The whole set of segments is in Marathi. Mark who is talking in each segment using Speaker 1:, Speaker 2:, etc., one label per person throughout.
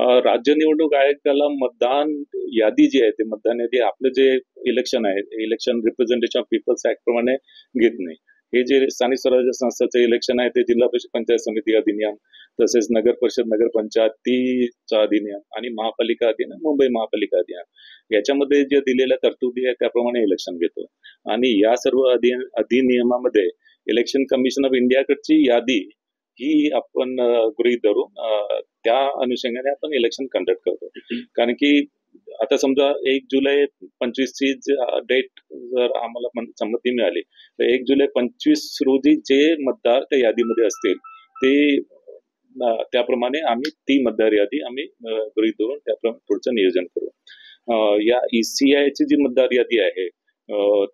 Speaker 1: राज्य निवडणूक आयोगाला मतदान यादी जी आहे ते मतदान यादी आपलं जे इलेक्शन आहे, election representation of people's act प्रमाणे घेत नाही. हे जे स्थानिक स्वराज्य संस्थांचे इलेक्शन आहे ते जिल्हा परिषद पंचायत समिती अधिनियम, तसेच नगर परिषद नगरपंचायतीचा अधिनियम आणि महापालिका अधिनियम, मुंबई महापालिका अधिनियम याच्यामध्ये जे दिलेल्या तरतुदी आहे त्याप्रमाणे इलेक्शन घेतो. आणि या सर्व अधिनियमामध्ये इलेक्शन कमिशन ऑफ इंडियाकडची यादी ही आपण गृहीत धरून त्या अनुषंगाने आपण इलेक्शन कंडक्ट करतो. कारण की आता समजा 1 जुलै 25 ची डेट जर आम्हाला संमती मिळाली तर 1 जुलै 25 रोजी जे मतदार त्या यादीमध्ये असतील ते त्याप्रमाणे आम्ही ती मतदार यादी आम्ही गृहीत धरून त्याप्रमाणे पुढचं नियोजन करू. या ECI ची जी मतदार यादी आहे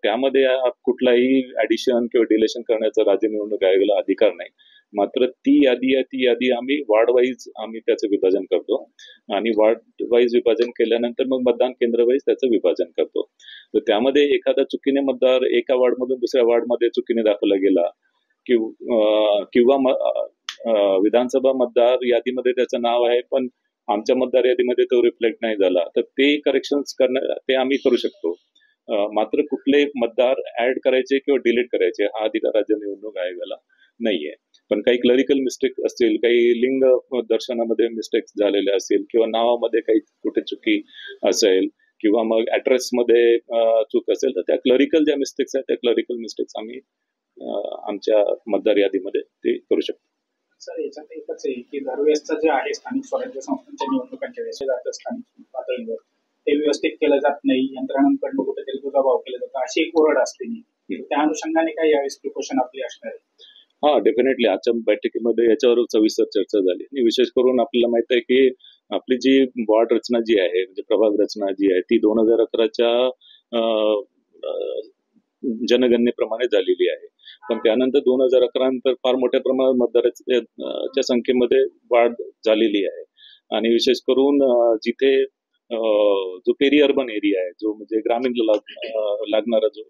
Speaker 1: त्यामध्ये कुठलाही ऍडिशन किंवा डिलेशन करण्याचा राज्य निवडणूक आयोगाला अधिकार नाही. मात्र ती यादी आम्ही वार्ड वाईज आम्ही त्याचं विभाजन करतो आणि वार्ड वाईज विभाजन केल्यानंतर मग मतदान केंद्र वाईज त्याचं विभाजन करतो. तर त्यामध्ये एखादा चुकीने मतदार एका वार्डमधून दुसऱ्या वार्डमध्ये चुकीने दाखवला गेला किंवा विधानसभा मतदार यादीमध्ये त्याचं नाव आहे पण आमच्या मतदार यादीमध्ये तो रिफ्लेक्ट नाही झाला तर ते करेक्शन्स ते आम्ही करू शकतो. मात्र कुठले मतदार ऍड करायचे किंवा डिलीट करायचे हा अधिकार राज्य निवडणूक आयोगाला नाहीये. पण काही क्लरिकल मिस्टेक असतील, काही लिंग दर्शनामध्ये मिस्टेक्स झालेले असतील किंवा नावामध्ये काही कुठे चुकी असेल किंवा मग ऍड्रेस मध्ये चूक असेल तर त्या क्लरिकल ज्या मिस्टेक्स आहेत त्या क्लरिकल मिस्टेक्स आम्ही आमच्या मतदार यादीमध्ये ते करू शकतो.
Speaker 2: सर याच्यात एकच आहे की दरवेळेसचं जे आहे स्थानिक स्वराज्य संस्थांच्या निवडणुकांच्या वेळेस जातं स्थानिक पातळीवर ते व्यवस्थित केलं जात नाही, यंत्रणांकडून कुठेतरी दुजाभाव केला जातो अशी एक ओरड असते. त्या अनुषंगाने काय यावेळेस प्रिकॉशन आपली असणार आहे?
Speaker 1: हा, डेफिनेटली आजच्या बैठकीमध्ये याच्यावर सविस्तर चर्चा झाली आणि विशेष करून आपल्याला माहित आहे की आपली जी वॉर्ड रचना जी आहे म्हणजे प्रभाग रचना जी आहे ती 2011च्या जनगणनेप्रमाणे झालेली आहे. पण त्यानंतर 2011 नंतर फार मोठ्या प्रमाणात मतदारांच्या संख्येमध्ये वाढ झालेली आहे आणि विशेष करून जिथे जो पेरी अर्बन एरिया आहे जो म्हणजे ग्रामीण लागणारा जो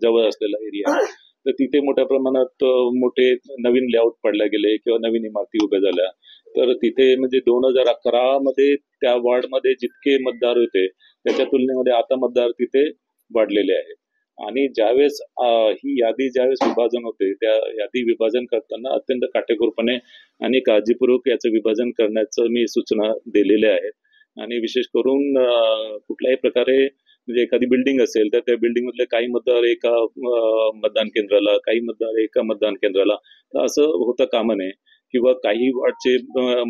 Speaker 1: जवळ असलेला एरिया आहे तर तिथे मोठ्या प्रमाणात मोठे नवीन लेआउट पडले गेले किंवा नवीन इमारती उभ्या झाल्या. तर तिथे म्हणजे 2011 मध्ये त्या वॉर्डमध्ये जितके मतदार होते त्याच्या तुलनेमध्ये आता मतदार तिथे वाढलेले आहेत. आणि ज्यावेळेस ही यादी ज्यावेळेस विभाजन होते त्या यादी विभाजन करताना अत्यंत काटेकोरपणे आणि काळजीपूर्वक याचं विभाजन करण्याचं मी सूचना दिलेल्या आहेत. आणि विशेष करून कुठल्याही प्रकारे म्हणजे एखादी बिल्डिंग असेल तर त्या बिल्डिंग मधले काही मतदार एका मतदान केंद्राला, काही मतदार एका मतदान केंद्राला, तर असं होता कामा नये. किंवा काही वॉर्डचे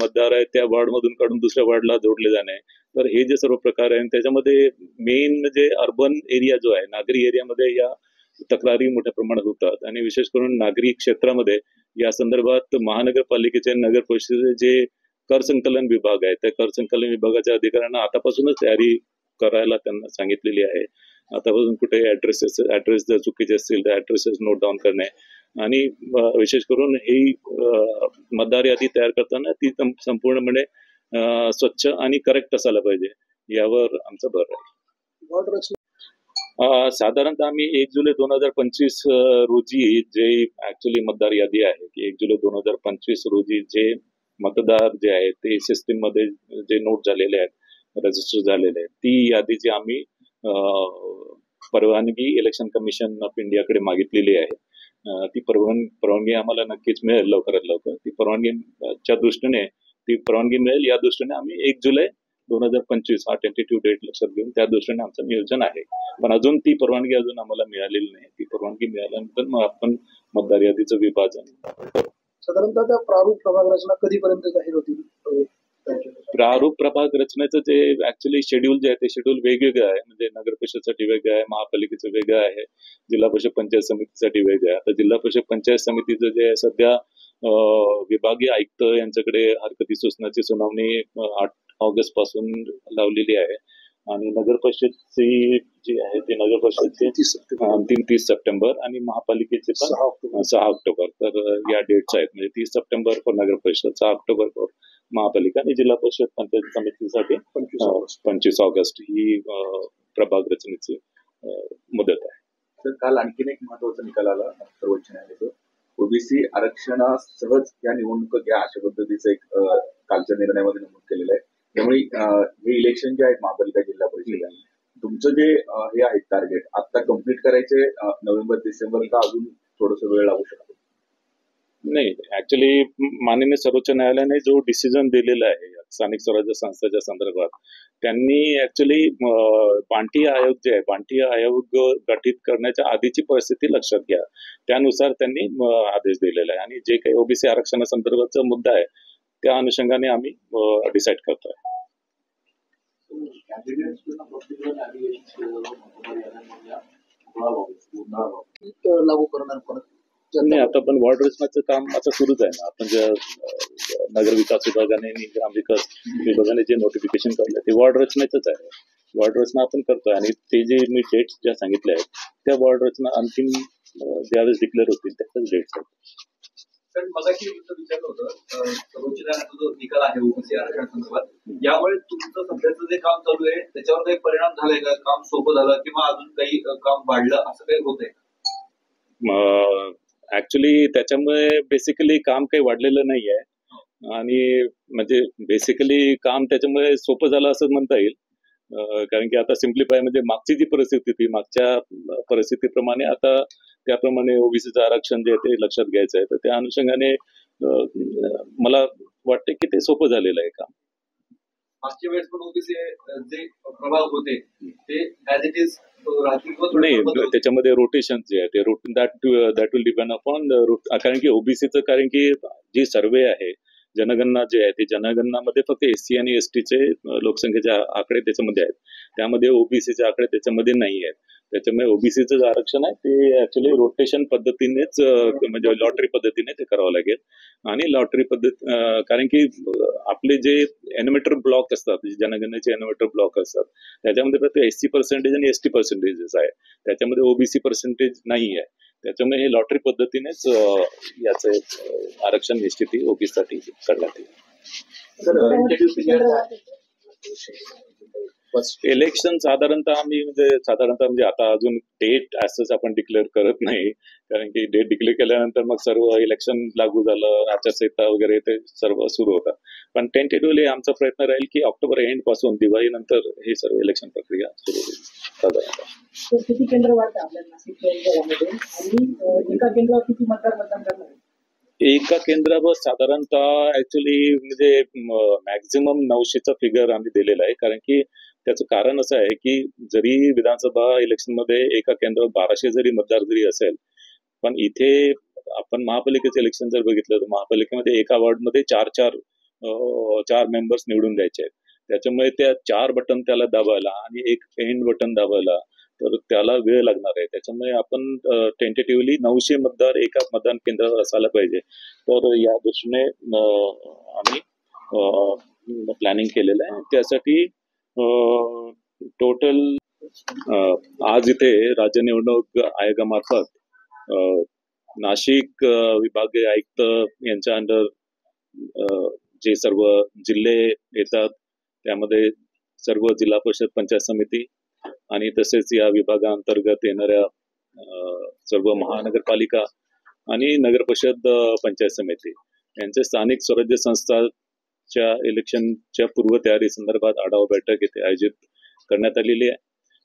Speaker 1: मतदार आहेत त्या वॉर्ड मधून काढून दुसऱ्या वॉर्डला जोडले जाणे. तर हे जे सर्व प्रकार आहे त्याच्यामध्ये मेन म्हणजे अर्बन एरिया जो आहे नागरी एरियामध्ये या तक्रारी मोठ्या प्रमाणात होतात आणि विशेष करून नागरी क्षेत्रामध्ये या संदर्भात महानगरपालिकेचे नगर परिषदेचे जे कर संकलन विभाग आहे त्या कर संकलन विभागाच्या अधिकाऱ्यांना आतापासूनच तयारी करायला त्यांना सांगितलेली आहे. आतापासून कुठे ऍड्रेस जर चुकीचे असतील तर ऍड्रेसेस नोट डाऊन करणे आणि विशेष करून ही मतदार यादी तयार करताना ती संपूर्णपणे स्वच्छ आणि करेक्ट असायला पाहिजे यावर आमचा भर आहे. साधारणतः आम्ही 1 जुलै 2025 रोजी जे ऍक्च्युली मतदार यादी आहे की 1 जुलै 2025 रोजी जे मतदार जे आहेत ते सिस्टीम मध्ये जे नोट झालेले आहेत रजिस्टर झालेले आहेत ती यादी जी आम्ही परवानगी इलेक्शन कमिशन ऑफ इंडियाकडे मागितलेली आहे. ती परवानगी आम्हाला नक्कीच मिळेल लवकरात लवकर. ती परवानगीच्या दृष्टीने ती परवानगी मिळेल या दृष्टीने आम्ही 1 जुलै 2025 हा टेंटेटिव्ह डेट लक्षात घेऊन त्या दृष्टीने आमचं नियोजन आहे. पण अजून ती परवानगी अजून आम्हाला मिळालेली नाही. ती परवानगी मिळाल्यानंतर मग आपण मतदार यादीचं विभाजन.
Speaker 2: साधारणतः त्या प्रारूप प्रभाग रचना कधीपर्यंत जाहीर होतील?
Speaker 1: प्रारूप प्रभाग रचनेचं जे ऍक्च्युली शेड्यूल जे आहे ते शेड्यूल वेगवेगळं आहे. म्हणजे नगर परिषदसाठी वेगळं आहे, महापालिकेचं वेगळं आहे, जिल्हा परिषद पंचायत समितीसाठी वेगळं आहे. आता जिल्हा परिषद पंचायत समितीचं जे आहे सध्या विभागीय आयुक्त यांच्याकडे हरकती सूचनाची सुनावणी 8 ऑगस्ट पासून लावलेली आहे आणि नगर परिषदची जी आहे ती नगर परिषदची अंतिम 30 सप्टेंबर आणि महापालिकेचे पण 6 ऑक्टोबर. तर या डेट्स आहेत म्हणजे 30 सप्टेंबर फॉर नगर परिषद, 6 ऑक्टोबर फॉर महापालिका आणि जिल्हा परिषद पंचायत समितीसाठी 25 ऑगस्ट ही प्रभाग रचनेची मुदत आहे.
Speaker 3: तर काल आणखीन एक महत्वाचा निकाल आला सर्वोच्च न्यायालयाचा ओबीसी आरक्षणासहज या निवडणुका घ्या अशा पद्धतीचं एक कालच्या निर्णयामध्ये नमूद केलेलं आहे. त्यामुळे हे इलेक्शन जे आहेत महापालिका जिल्हा परिषद तुमचं जे हे आहे टार्गेट आता कम्प्लीट करायचे नोव्हेंबर डिसेंबर का अजून थोडस वेळ लागू शकतो?
Speaker 1: नाही, ऍक्च्युली माननीय सर्वोच्च न्यायालयाने जो डिसिजन दिलेला आहे स्थानिक स्वराज्य संस्थेच्या संदर्भात, त्यांनी ऍक्च्युली पांटी आयोग जे आहे, पांटी आयोग गठीत करण्याच्या आधीची परिस्थिती लक्षात घ्या, त्यानुसार त्यांनी आदेश दिलेला आहे. आणि जे काही ओबीसी आरक्षणासंदर्भाचा मुद्दा आहे त्या अनुषंगाने आम्ही डिसाईड करतोय.
Speaker 4: लागू करणार परत
Speaker 1: नाही, आता पण वॉर्ड रचनाचं काम आता सुरूच आहे ना. आपण ज्या नगर विकास विभागाने आणि ग्रामविकास विभागाने जे नोटिफिकेशन काढलं ते वॉर्ड रचनेचंच आहे. वॉर्ड रचना आपण करतोय आणि ते जे मी डेट्स ज्या सांगितल्या आहेत त्या वॉर्ड रचना अंतिम ज्यावेळेस डिक्लेअर होतील त्याच्याच डेट्स आहेत.
Speaker 5: पण मगाशी विचारलं होतं सर्वोच्च न्यायालयाचा जो निकाल आहे ओबीसी आरक्षणासंदर्भात, यामुळे तुमचं सध्याचं जे काम चालू आहे त्याच्यावर काही परिणाम झालाय का? काम सोपं झालं किंवा अजून काही काम वाढलं असं काही होत आहे?
Speaker 1: ऍक्च्युली त्याच्यामुळे बेसिकली काम काही वाढलेलं नाही आहे आणि म्हणजे बेसिकली काम त्याच्यामुळे सोपं झालं असं म्हणता येईल. कारण की आता सिम्प्लिफाय म्हणजे मागची जी परिस्थिती होती मागच्या परिस्थितीप्रमाणे आता त्याप्रमाणे ओबीसीचं आरक्षण जे आहे ते लक्षात घ्यायचं आहे. तर त्या अनुषंगाने मला वाटतं की ते सोपं झालेलं आहे काम.
Speaker 5: मागच्या वेळेस पण ओबीसी जे प्रभाग होते ते ऍज इट इज
Speaker 1: नाही, त्याच्यामध्ये रोटेशन जे आहे ते दॅट विल डिपेंड अपॉन कारण की ओबीसीचं, कारण की जी सर्वे आहे जनगणना जे आहे ते जनगणनामध्ये फक्त एससी आणि एसटीचे लोकसंख्येचे आकडे त्याच्यामध्ये आहेत, त्यामध्ये ओबीसीचे आकडे त्याच्यामध्ये नाही आहेत. त्याच्यामुळे ओबीसीचं जे आरक्षण आहे ते ऍक्च्युली रोटेशन पद्धतीनेच म्हणजे लॉटरी पद्धतीने ते करावं लागेल. आणि लॉटरी पद्धत कारण की आपले जे एनोमेटर ब्लॉक असतात, जनगणनेचे एनोमेटर ब्लॉक असतात त्याच्यामध्ये फक्त SC% आणि ST पर्सेंटेजेस आहे, त्याच्यामध्ये ओबीसी पर्सेंटेज नाही आहे. त्याच्यामुळे हे लॉटरी पद्धतीनेच याचं आरक्षण निश्चिती ओबीसी साठी करण्यात येईल. इलेक्शन साधारणतः म्हणजे आता अजून डेट असंच आपण डिक्लेअर करत नाही, कारण की डेट डिक्लेअर केल्यानंतर मग सर्व इलेक्शन लागू झालं, आचारसंहिता वगैरे ते सर्व सुरू होतात. पण टेंटेटिव्हली आमचा प्रयत्न राहील की ऑक्टोबर एंड पासून दिवाळी नंतर हे सर्व इलेक्शन प्रक्रिया सुरू होईल साधारणतः.
Speaker 4: किती केंद्र वाटतं आपल्या नाशिक शहरामध्ये आणि एका केंद्रावर किती मतदान करणार?
Speaker 1: एका केंद्रावर साधारणतः ऍक्च्युली म्हणजे मॅक्झिमम 900चा फिगर आम्ही दिलेला आहे, कारण की त्याचं कारण असं आहे की जरी विधानसभा इलेक्शन मध्ये एका केंद्रावर 1200 जरी मतदार जरी असेल, पण इथे आपण महापालिकेचं इलेक्शन जर बघितलं तर महापालिकेमध्ये एका वॉर्डमध्ये चार मेंबर्स निवडून द्यायचे आहेत. त्याच्यामुळे त्या 4 बटन त्याला दाबायला आणि एक एंड बटन दाबायला तर त्याला वेळ लागणार आहे. त्याच्यामुळे आपण टेंटेटिव्हली 900 मतदार एका मतदान केंद्रावर असायला पाहिजे. तर या दृष्टीने आम्ही प्लॅनिंग केलेलं आहे. त्यासाठी टोटल आज इथे राज्य निवडणूक आयोगामार्फत नाशिक विभागीय आयुक्त यांच्या अंडर जे सर्व जिल्हे येतात त्यामध्ये सर्व जिल्हा परिषद पंचायत समिती आणि तसेच या विभागाअंतर्गत येणाऱ्या सर्व महानगरपालिका आणि नगर परिषद पंचायत समिती यांचे स्थानिक स्वराज्य संस्थाच्या इलेक्शनच्या पूर्वतयारी संदर्भात आढावा बैठक येथे आयोजित करण्यात आलेली आहे.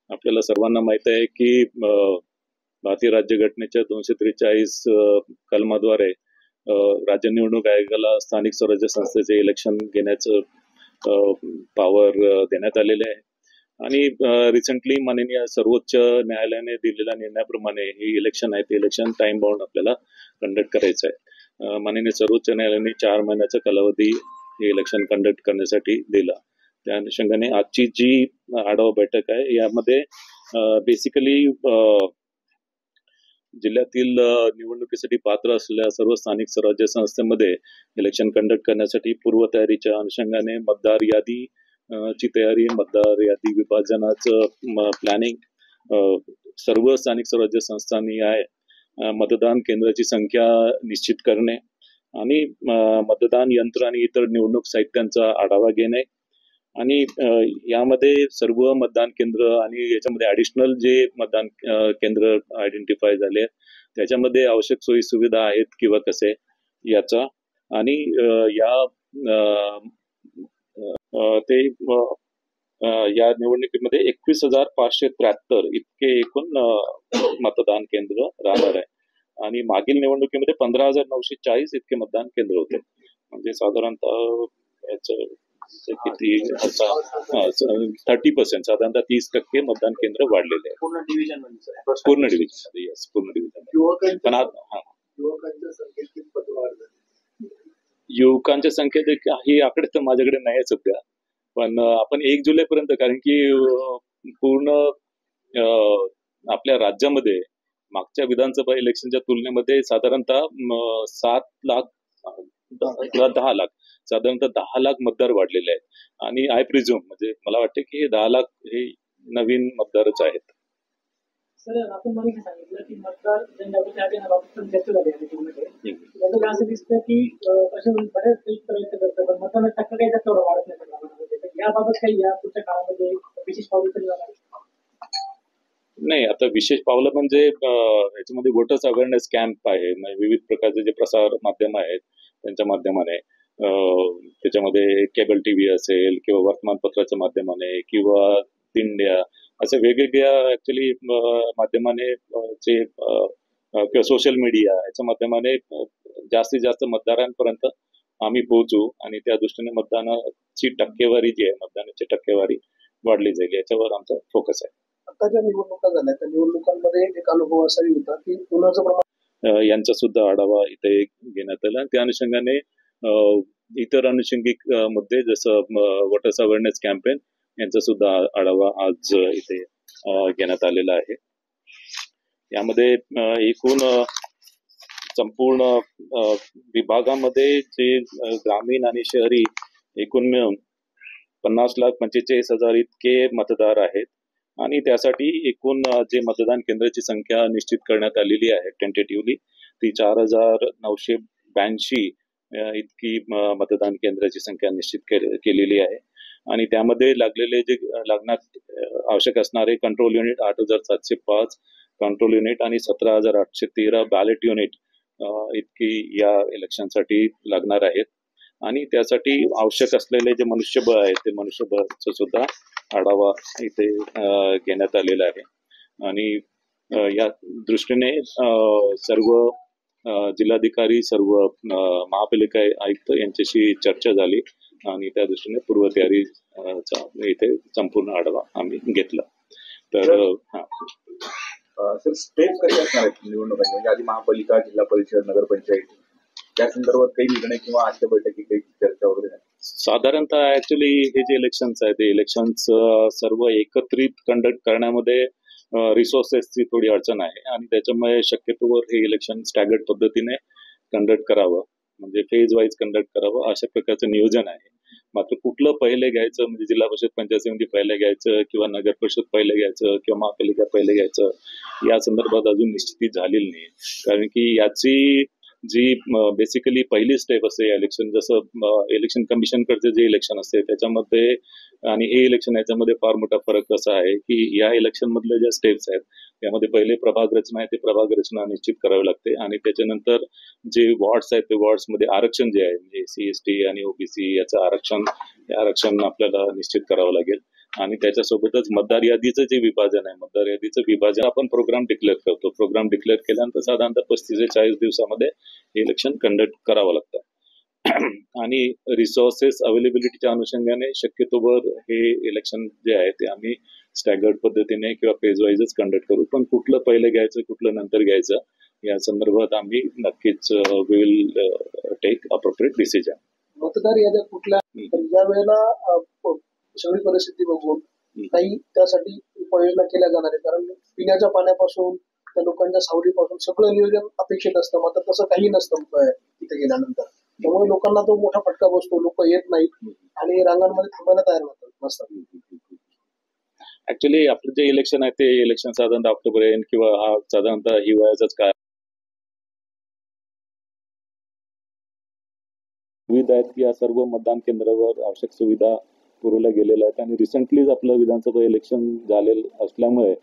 Speaker 1: आपल्याला सर्वांना माहित आहे की भारतीय राज्यघटनेच्या 243 कलमाद्वारे राज्य निवडणूक आयोगाला स्थानिक स्वराज्य संस्थेचे इलेक्शन घेण्याचं पॉवर देण्यात आलेले आहे. आणि रिसेंटली माननीय सर्वोच्च न्यायालयाने दिलेल्या निर्णयाप्रमाणे हे इलेक्शन आहे ते इलेक्शन टाइम बाउंड आपल्याला कंडक्ट करायचं आहे. माननीय सर्वोच्च न्यायालयाने 4 महिन्याचा कालावधी हे इलेक्शन कंडक्ट करण्यासाठी दिला. त्या अनुषंगाने आजची जी आढावा बैठक आहे यामध्ये बेसिकली जिल्ह्यातील निवडणुकीसाठी पात्र असलेल्या सर्व स्थानिक स्वराज्य संस्थेमध्ये इलेक्शन कंडक्ट करण्यासाठी पूर्वतयारीच्या अनुषंगाने मतदार यादी ची तयारी, मतदार यादी विभाजनाचं प्लॅनिंग सर्व स्थानिक स्वराज्य संस्थांनी आहे, मतदान केंद्राची संख्या निश्चित करणे आणि मतदान यंत्र आणि इतर निवडणूक साहित्यांचा आढावा घेणे, आणि यामध्ये सर्व मतदान केंद्र आणि याच्यामध्ये ऍडिशनल जे मतदान केंद्र आयडेंटिफाय झाले त्याच्यामध्ये आवश्यक सोयी सुविधा आहेत किंवा कसे याचा आणि या ते या निवडणुकीमध्ये 21,573 इतके एकूण मतदान केंद्र राहणार आहे आणि मागील निवडणुकीमध्ये 15,940 इतके मतदान केंद्र होते. म्हणजे साधारणतः याचं किती 30% साधारणतः 30% मतदान केंद्र वाढलेले आहे
Speaker 5: पूर्ण डिव्हिजन
Speaker 1: पूर्ण डिव्हिजन. येस, पूर्ण डिव्हिजन. पण
Speaker 5: युवकांच्या संख्येत कितपत वाढ झाली?
Speaker 1: युवकांच्या संख्येत ही आकडे तर माझ्याकडे नाही आहे सध्या, पण आपण 1 जुलैपर्यंत, कारण की पूर्ण आपल्या राज्यामध्ये मागच्या विधानसभा इलेक्शनच्या तुलनेमध्ये साधारणतः 7 लाख किंवा 10 लाख साधारणतः 10 लाख मतदार वाढलेले आहेत आणि आय प्रिझ्युम म्हणजे मला वाटते की हे 10 लाख हे नवीन मतदारच आहेत.
Speaker 4: सर, आपण मला सांगितलं की मतदार जनजागृती अभियानाबाबत पण चर्चा झाली आहे मीटिंगमध्ये. त्याचं असं दिसतं की प्रशासन बरेच काही प्रयत्न करतं पण मतदानाचा टक्का काही जास्त एवढा वाढत नाही प्रमाणामध्ये. तर याबाबत काही या पुढच्या काळामध्ये विशेष पावलं तरी जाणार
Speaker 1: नाही, आता विशेष पावलं म्हणजे याच्यामध्ये वोटर्स अवेअरनेस कॅम्प आहे, म्हणजे विविध प्रकारचे जे प्रसार माध्यम आहेत त्यांच्या माध्यमाने त्याच्यामध्ये केबल टीव्ही असेल किंवा वर्तमानपत्राच्या माध्यमाने किंवा दिंड्या असे वेगवेगळ्या ऍक्च्युली माध्यमाने जे किंवा सोशल मीडिया याच्या माध्यमाने जास्तीत जास्त मतदारांपर्यंत आम्ही पोहोचू आणि त्या दृष्टीने मतदानाची टक्केवारी जी आहे मतदानाची टक्केवारी वाढली जाईल याच्यावर आमचा फोकस आहे.
Speaker 6: आता ज्या निवडणुका झाल्या त्या निवडणुकांमध्ये एक अनुभव असाही होता की कुणाचं प्रमाण
Speaker 1: यांचा सुद्धा आढावा इथे घेण्यात आला. त्या अनुषंगाने इतर अनुषंगिक मुद्दे जसं वोटर्स अवेअरनेस कॅम्पेन यांचा सुद्धा आढावा आज इथे घेण्यात आलेला आहे. यामध्ये एकूण संपूर्ण विभागामध्ये जे ग्रामीण आणि शहरी एकूण मिळून 50,45,000 इतके मतदार आहेत आणि त्यासाठी एकूण जे मतदान केंद्राची संख्या निश्चित करण्यात आलेली आहे टेंटेटिव्हली ती 4,982 इतकी मतदान केंद्राची संख्या निश्चित केलेली आहे आणि त्यामध्ये लागलेले जे लागण्यात आवश्यक असणारे कंट्रोल युनिट 8,705 कंट्रोल युनिट आणि 17,813 बॅलेट युनिट इतकी या इलेक्शनसाठी लागणार आहेत आणि त्यासाठी आवश्यक असलेले जे मनुष्यबळ आहे ते मनुष्यबळाचा सुद्धा आढावा इथे घेण्यात आलेला आहे आणि या दृष्टीने सर्व जिल्हाधिकारी सर्व महापालिका आयुक्त यांच्याशी चर्चा झाली आणि त्या दृष्टीने पूर्वतयारीचा इथे संपूर्ण आढावा आम्ही घेतला. तर
Speaker 3: सर, स्टेप कसे असणार आहेत निवडणुकांचे? म्हणजे आधी महापालिका, जिल्हा परिषद, नगरपंचायत त्या संदर्भात काही निर्णय किंवा आजच्या बैठकीत काही चर्चा वगैरे?
Speaker 1: साधारणतः ऍक्च्युली हे जे इलेक्शन्स आहेत ते इलेक्शन्स सर्व एकत्रित कंडक्ट करण्यामध्ये रिसोर्सेसची थोडी अडचण आहे आणि त्याच्यामुळे शक्यतोवर हे इलेक्शन स्टॅगर्ड पद्धतीने कंडक्ट करावं म्हणजे फेज वाईज कंडक्ट करावं अशा प्रकारचं नियोजन आहे. मात्र कुठलं पहिले घ्यायचं म्हणजे जिल्हा परिषद पंचायत समिती पहिले घ्यायचं किंवा नगर परिषद पहिले घ्यायचं किंवा महापालिका पहिले घ्यायचं या संदर्भात अजून निश्चिती झालेली नाही. कारण की याची जी बेसिकली पहिली स्टेप असते इलेक्शन, जसं इलेक्शन कमिशनकडचे जे इलेक्शन असते त्याच्यामध्ये आणि हे इलेक्शन याच्यामध्ये फार मोठा फरक असा आहे की या इलेक्शन मधल्या ज्या स्टेप्स आहेत त्यामध्ये पहिले प्रभाग रचना आहे ते प्रभाग रचना निश्चित करावी लागते आणि त्याच्यानंतर जे वॉर्ड्स आहेत ते वॉर्ड्स मध्ये आरक्षण जे आहे म्हणजे SC ST आणि OBC याचं आरक्षण आपल्याला निश्चित करावं लागेल आणि त्याच्यासोबतच मतदार यादीचं जे विभाजन आहे मतदार यादीचं विभाजन आपण प्रोग्राम डिक्लेअर करतो. प्रोग्राम डिक्लेअर केल्यानंतर साधारणतः 35 ते 40 दिवसामध्ये हे इलेक्शन कंडक्ट करावं लागतं आणि रिसोर्सेस अवेलेबिलिटीच्या अनुषंगाने शक्यतोवर हे इलेक्शन जे आहे ते आम्ही स्टॅगर्ड पद्धतीने किंवा फेज वाईजच कंडक्ट करू. पण कुठलं पहिले घ्यायचं कुठलं नंतर घ्यायचं या संदर्भात आम्ही नक्कीच विल टेक अप्रोप्रिएट डिसिजन.
Speaker 6: मतदार याद्या कुठल्या या वेळेला सगळी परिस्थिती बघून काही त्यासाठी उपाययोजना केल्या जाणार आहे कारण पिण्याच्या पाण्यापासून त्या लोकांच्या सावलीपासून सगळं नियोजन अपेक्षित असतं. मात्र तसं काही नसतं तिथे गेल्यानंतर. त्यामुळे लोकांना तो मोठा फटका बसतो. लोक येत नाहीत आणि रांगांमध्ये थांबायला तयार नसतात.
Speaker 1: ऍक्च्युली आपलं जे इलेक्शन आहे ते इलेक्शन साधारणतः ऑक्टोबर एंड किंवा हा साधारणतः हिवाळ्याचाच काय सुविधा आहेत या सर्व मतदान केंद्रावर आवश्यक सुविधा पुरवल्या गेलेल्या आहेत आणि रिसेंटलीच आपलं विधानसभा इलेक्शन झालेलं असल्यामुळे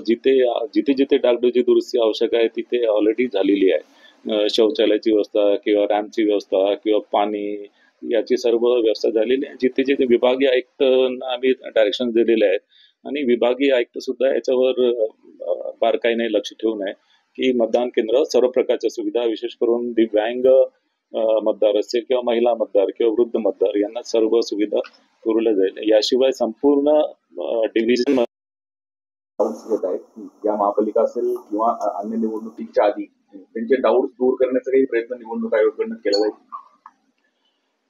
Speaker 1: जिथे जिथे जिथे डागडुजी दुरुस्ती आवश्यक आहे तिथे ऑलरेडी झालेली आहे. शौचालयाची व्यवस्था किंवा रॅम्पची व्यवस्था किंवा पाणी याची सर्व व्यवस्था झालेली आहे. जिथे जिथे विभागीय आयुक्तांना आम्ही डायरेक्शन दिलेले आहेत आणि विभागीय आयुक्त सुद्धा याच्यावर बारकाईने लक्ष ठेवून आहे की मतदान केंद्रावर सर्व प्रकारच्या सुविधा, विशेष करून दिव्यांग मतदार असतील किंवा महिला मतदार किंवा वृद्ध मतदार यांना सर्व सुविधा पुरवल्या जाईल. याशिवाय संपूर्ण डिव्हिजन
Speaker 3: डाऊट्स येत आहेत या महापालिका असेल किंवा अन्य निवडणुकीच्या आधी त्यांचे डाऊट्स दूर करण्याचा काही प्रयत्न निवडणूक आयोगाकडून केला जाईल.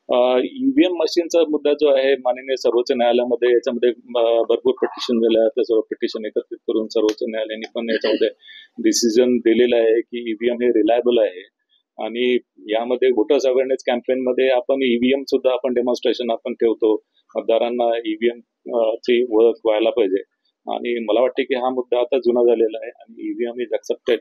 Speaker 1: ईव्हीएम मशीनचा मुद्दा जो आहे माननीय सर्वोच्च न्यायालयामध्ये याच्यामध्ये भरपूर पिटिशन झाले आहेत. सर्व पिटिशन एकत्रित करून सर्वोच्च न्यायालयाने पण याच्यामध्ये डिसिजन दिलेलं आहे की ईव्हीएम हे रिलायबल आहे आणि यामध्ये वोटर्स अवेअरनेस कॅम्पेन मध्ये आपण ईव्हीएम सुद्धा आपण डेमॉन्स्ट्रेशन आपण ठेवतो. मतदारांना ईव्हीएम ची ओळख व्हायला पाहिजे आणि मला वाटते की हा मुद्दा आता जुना झालेला आहे आणि ईव्हीएम इज ऍक्सेप्टेड